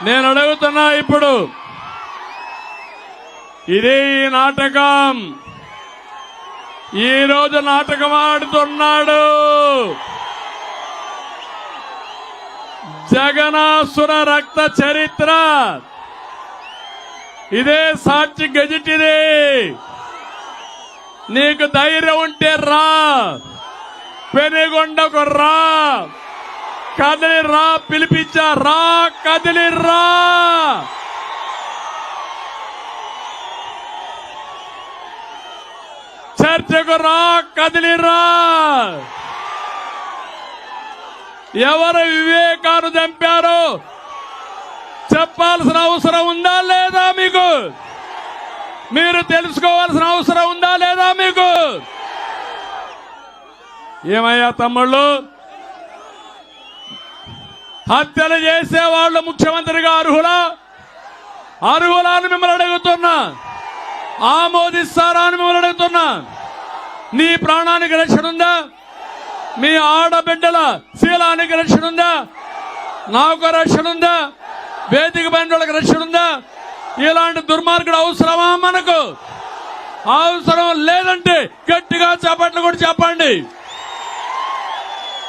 నేను అడుగుతున్నా ఇప్పుడు, ఇదే ఈ నాటకం. ఈ రోజు నాటకం ఆడుతున్నాడు జగనాసుర రక్త చరిత్ర. ఇదే సాక్షి గెజిట్. ఇది నీకు ధైర్యం ఉంటే రా, పెనుగొండకు రా, కదిలి రా, పిలిపించా రా, కదిలి రా. చర్చకు రా, కదిలిరా. ఎవరు వివేకాన్ని చంపారో చెప్పాల్సిన అవసరం ఉందా లేదా మీకు? మీరు తెలుసుకోవాల్సిన అవసరం ఉందా లేదా మీకు? ఏమయ్యా తమ్ముళ్ళు, హత్యలు చేసేవాళ్ళు ముఖ్యమంత్రిగా అర్హులా? అర్హులా అని మిమ్మల్ని అడుగుతున్నా. ఆమోదిస్తారా అని మిమ్మల్ని అడుగుతున్నా. నీ ప్రాణానికి రక్షణ ఉందా? మీ ఆడబిడ్డల శీలానికి రక్షణ ఉందా? నాకు రక్షణ ఉందా? వేదిక పైన రక్షణ ఉందా? ఇలాంటి దుర్మార్గుడు అవసరమా మనకు? అవసరం లేదంటే గట్టిగా చప్పట్లు కూడా చెప్పండి.